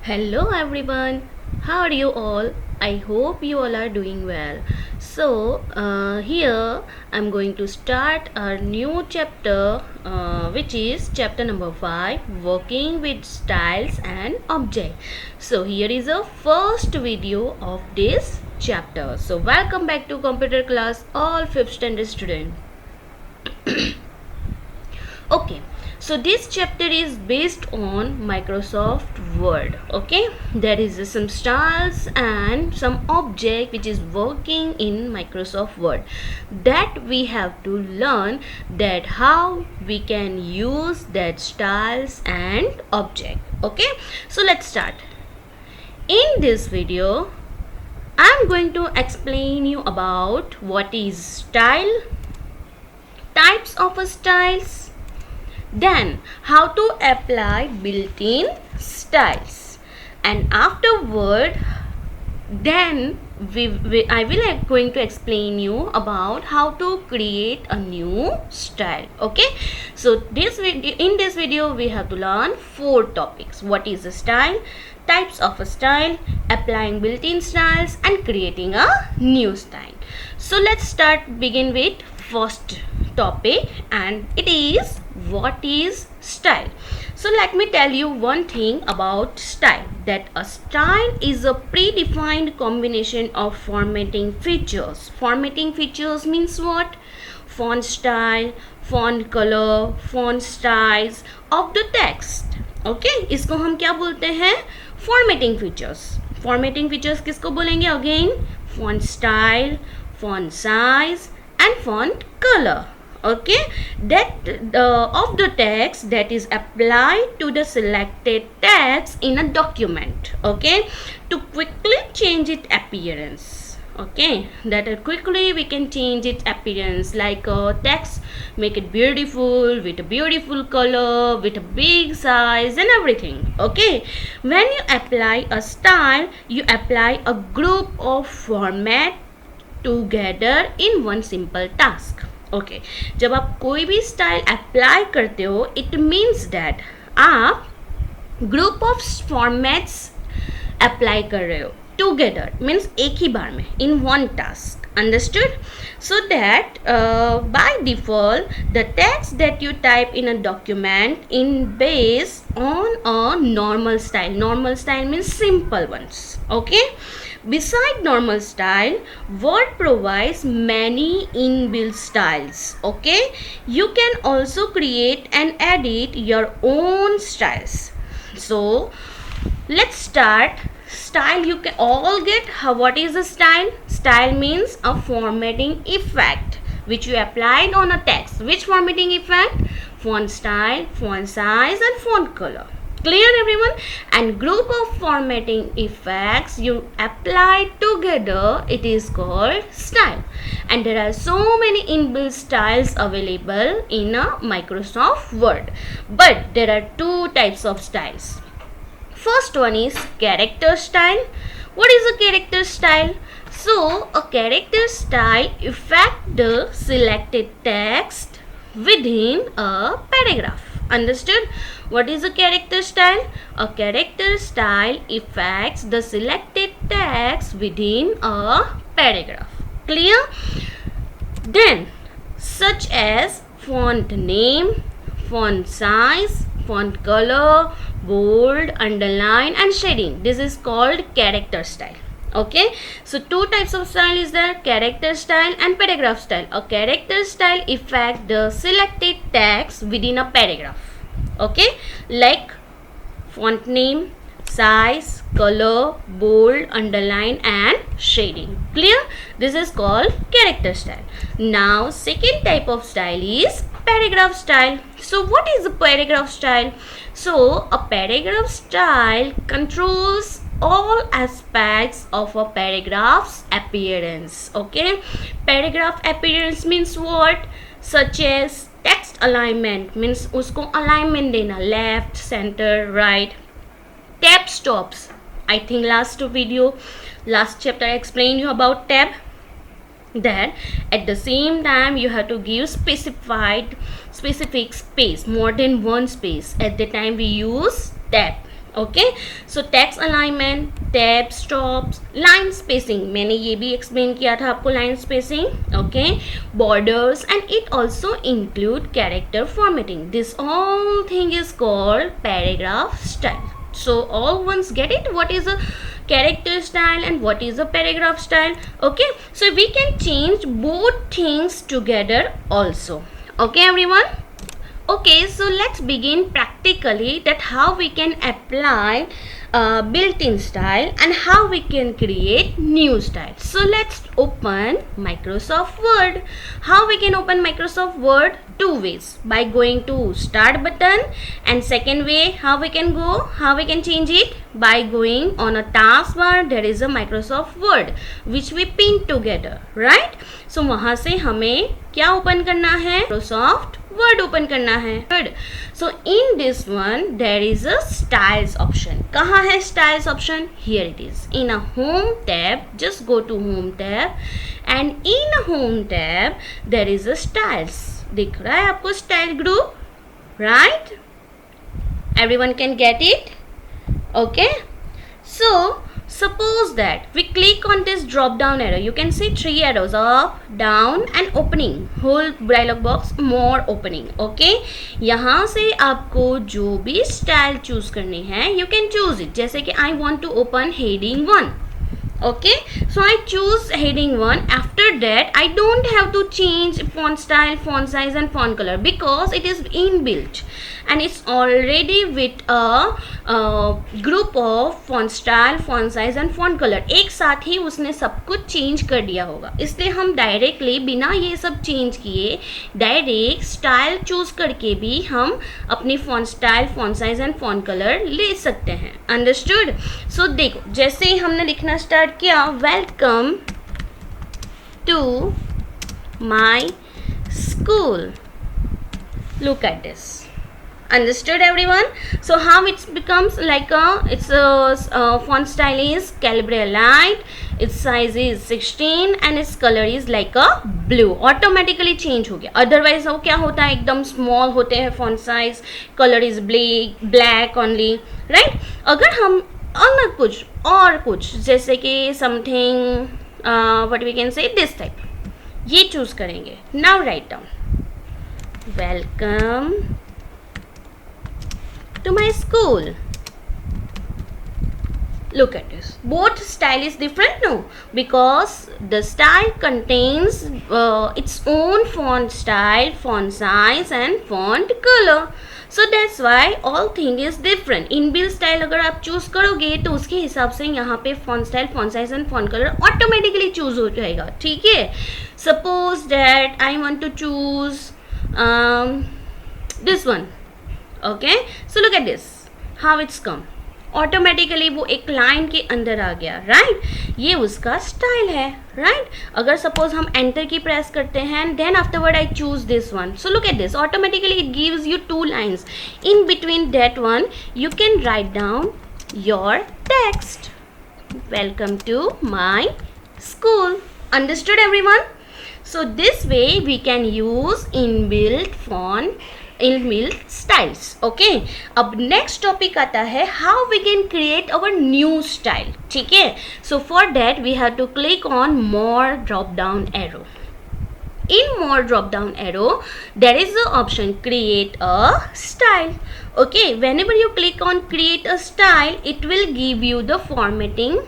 Hello everyone, how are you all? I hope you all are doing well. Here I'm going to start a new chapter, which is chapter number 5, working with styles and objects. So, here is a first video of this chapter. So, welcome back to computer class, all 5th standard students. Okay, so this chapter is based on Microsoft Word. Okay, there is some styles and some object which is working in Microsoft Word that we have to learn that how we can use that styles and object. Okay, so let's start. In this video I'm going to explain you about what is style, types of styles, then how to apply built-in styles, and afterward then I will going to explain you about how to create a new style. Okay, so in this video we have to learn 4 topics: what is a style, types of a style, applying built-in styles, and creating a new style. So let's begin with first topic, and it is what is style. So let me tell you one thing about style, that a style is a predefined combination of formatting features. Formatting features means what? Font style, font color, font size of the text. Okay, इसको हम क्या बोलते हैं? Formatting features. Formatting features किसको बोलेंगे? Again, font style, font size and font color. Okay, that of the text that is applied to the selected text in a document. Okay, to quickly change its appearance. Okay, that quickly we can change its appearance, like text, make it beautiful with a beautiful color, with a big size and everything. Okay, when you apply a style, you apply a group of format together in one simple task. Okay, जब आप कोई भी style apply करते हो, it means that आप group of formats apply कर रहे हो टुगेदर, मीन्स एक ही बार में, in one task. Understood? So that by default the text that you type in a document in based on a normal style. Normal style means simple ones. Okay, beside normal style, Word provides many inbuilt styles. Okay, you can also create and edit your own styles. So let's start. Style, you can all get what is a style. Style means a formatting effect which you applied on a text. Which formatting effect? Font style, font size and font color. Clear everyone? And group of formatting effects you apply together, it is called style. And there are so many inbuilt styles available in a Microsoft Word, but there are 2 types of styles. First one is character style. What is a character style? So a character style affects the selected text within a paragraph. Understood? What is a character style? A character style affects the selected text within a paragraph. Clear? Then such as font name, font size, font color, bold, underline and shading. This is called character style. Okay, so 2 types of style is there: character style and paragraph style. A character style affect the selected text within a paragraph. Okay, like font name, size, color, bold, underline and shading. Clear? This is called character style. Now second type of style is paragraph style. So what is a paragraph style? So a paragraph style controls all aspects of a paragraph's appearance. Okay, paragraph appearance means what? Such as text alignment, means usko alignment dena, left, center, right. Tab stops, I think last chapter I explained you about tab. Then at the same time you have to give specific space, more than one space. At the time we use tab. Okay, so text alignment, tab, stops, line spacing, मैंने ये भी explain किया था आपको line spacing, okay, borders, and it also include character formatting. This all thing is called paragraph style. So all ones get it, what is a character style and what is a paragraph style. Okay, so we can change both things together also. Okay everyone. Okay, so let's begin practically that how we can apply built-in style and how we can create new style. So let's open Microsoft Word. How we can open Microsoft Word? Two ways, by going to start button, and second way how we can change it, by going on a taskbar. There is a Microsoft Word which we pin together, right? So वहाँ से हमें क्या open करना है? Microsoft Word open करना है. Good. So in this one there is a styles option. कहाँ है styles option? Here it is. In a home tab, just go to home tab, and in a home tab there is a styles. दिख रहा है आपको style group, right? Everyone can get it. Okay, so suppose that we click on this drop down arrow. You can see 3 arrows, up, down and opening, whole dialog box, more opening. Okay, यहाँ से आपको जो भी style choose करनी है you can choose it. जैसे कि I want to open heading 1. Okay, so I choose heading 1. After that I don't have to change font style, font size and font color because it is inbuilt and it's already with a group of font style, font size and font color. एक साथ ही उसने सब कुछ change कर दिया होगा, इसलिए हम डायरेक्टली बिना ये सब चेंज किए डायरेक्ट स्टाइल चूज करके भी हम अपनी font style, font size and font colour ले सकते हैं. अंडरस्टूड? सो देखो, जैसे ही हमने लिखना स्टार्ट किया, welcome to my school. Look at this. Understood everyone? So how it becomes like font style is Calibri Light, its size is 16 and its color is like a blue. Automatically change हो गया. Otherwise वो क्या होता है, एकदम small होते हैं font size, color is black only, right? अगर हम अलग कुछ और कुछ जैसे कि something what we can say this type, ये चूज करेंगे. Now write down welcome to my school. Look at this. Both style is different, no? Because the style contains its own font style, font size and font color. So that's why all thing is different. Inbuilt style अगर आप choose करोगे तो उसके हिसाब से यहाँ पे font style, font size and font color automatically choose हो जाएगा. ठीक है? Suppose that I want to choose this one. Okay, so look at this how it's come. Automatically वो एक लाइन के अंदर आ गया, राइट? ये उसका स्टाइल है, राइट? अगर सपोज हम एंटर की प्रेस करते हैं, then afterward I choose this one. So look at this, automatically it gives you 2 lines. In between that one you can write down your text. Welcome to my school. Understood everyone? So this way we can use inbuilt font, inbuilt styles. Okay, अब next topic आता है how we can create our new style. ठीक है? So for that we have to click on more drop down arrow. In more drop down arrow there is the option create a style. Okay, whenever you click on create a style it will give you the formatting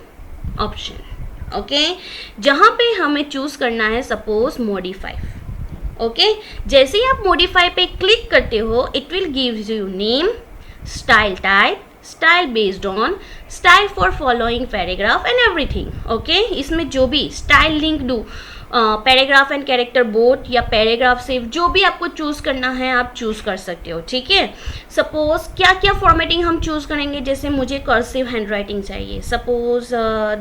option. Okay, जहाँ पे हमें choose करना है suppose modify. Okay, जैसे ही आप modify पे click करते हो it will gives you name, style type, style based on, style for following paragraph and everything. Okay, इसमें जो भी style link do paragraph and character both या पैराग्राफ सेव, जो भी आपको चूज करना है आप चूज कर सकते हो. ठीक है? सपोज क्या क्या फॉर्मेटिंग हम चूज करेंगे, जैसे मुझे कर्सिव हैंड राइटिंग चाहिए, suppose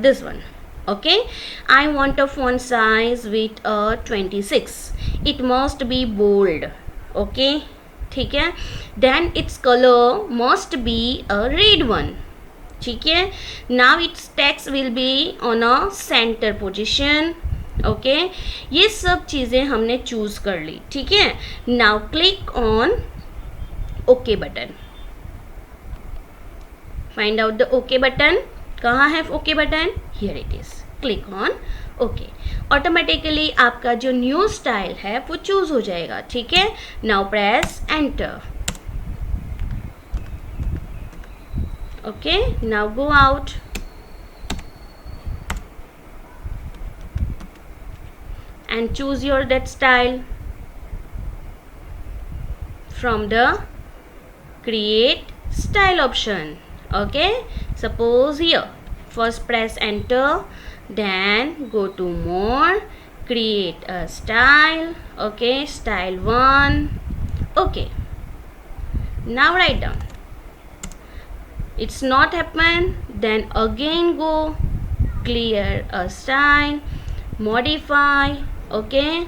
this one. Okay, I want a font size with 26. It must be bold. Okay, ठीक है? Then its color must be a red one. ठीक है? Now its text will be on a center position. Okay, ये सब चीज़ें हमने choose कर ली. ठीक है? Now click on OK button. find out the OK button. कहाँ है OK button? Here it is. Click on OK. Automatically आपका जो न्यू स्टाइल है वो चूज हो जाएगा. ठीक है. Now press enter. Okay. Now go out. And choose your that style from the create style option. Okay, suppose here first press enter, then go to more, create a style. Okay, style 1. Okay, now write down. It's not happen, then again go clear a style, modify. Okay,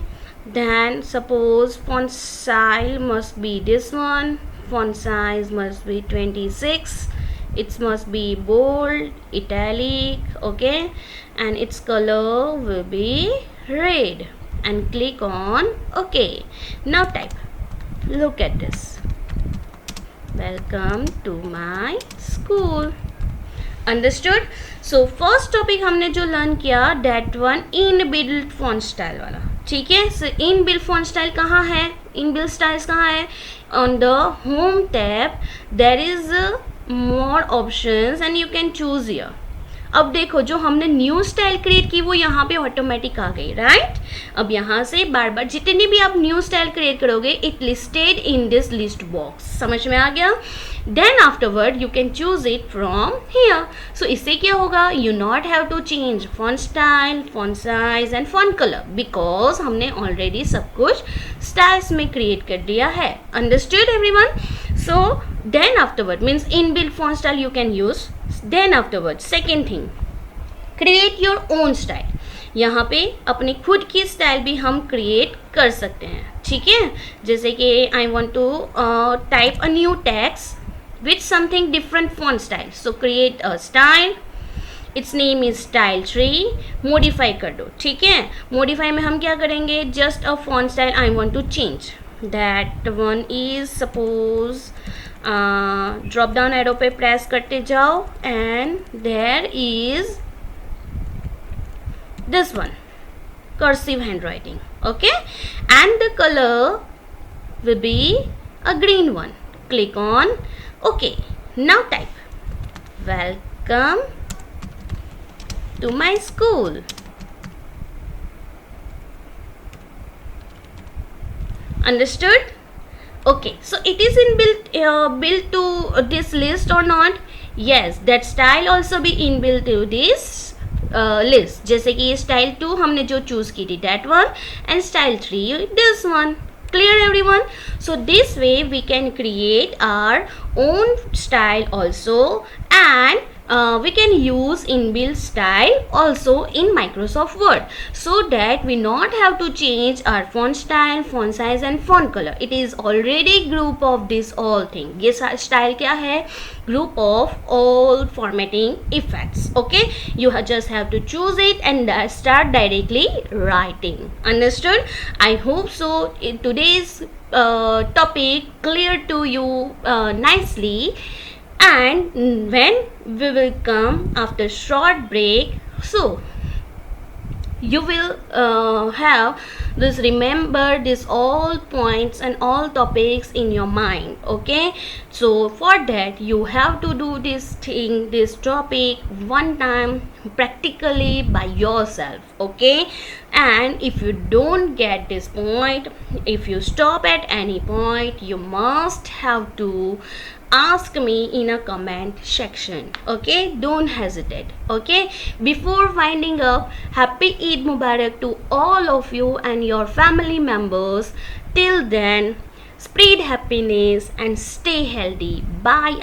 then suppose font size must be this one, font size must be 26, it must be bold, italic. Okay, and its color will be red, and click on OK. Now type. Look at this. Welcome to my school. Understood. So first topic हमने जो learn किया that one inbuilt font style वाला. ठीक है. So inbuilt font style कहाँ है? Inbuilt styles कहाँ है? On the home tab there is more options and you can choose here. अब देखो जो हमने न्यू स्टाइल क्रिएट की वो यहाँ पे ऑटोमेटिक आ गई. राइट. अब यहाँ से बार बार जितनी भी आप न्यू स्टाइल क्रिएट करोगे it listed in this list box. समझ में आ गया? Then afterward you can choose it from here. So इससे क्या होगा? You not have to change font style, font size and font colour because हमने already सब कुछ स्टाइल्स में क्रिएट कर दिया है. Understood everyone? So then afterward means inbuilt font style you can use. Then afterward second thing, create your own style. यहाँ पे अपनी खुद की स्टाइल भी हम क्रिएट कर सकते हैं. ठीक है. जैसे कि I want to type a new text with something different font style. So create a style, it's name is style 3. Modify कर दो. ठीक है. मॉडिफाई में हम क्या करेंगे? Just a font style I want to change. That one is suppose drop down arrow पे press करते जाओ and there is this one cursive handwriting. Okay, and the color will be a green one. Click on OK. Now type welcome to my school. Understood? Okay, so it is built to this list or not? Yes, that style also be inbuilt to this list. जैसे कि ये style 2 हमने जो choose की थी that one, and style 3 this one. Clear everyone? So this way we can create our own style also, and we can use inbuilt style also in Microsoft Word, so that we not have to change our font style, font size and font color. It is already group of this all thing. ये style क्या है? Group of all formatting effects. Okay, you just have to choose it and start directly writing. Understood? I hope so. Today's topic clear to you nicely. And when we will come after short break, so you will have this, remember this all points and all topics in your mind. Okay, so for that you have to do this thing, this topic one time practically by yourself. Okay, and if you don't get this point, if you stop at any point, you must have to ask me in a comment section. Okay, don't hesitate. Okay, before winding up, happy Eid Mubarak to all of you and your family members. Till then, spread happiness and stay healthy. Bye.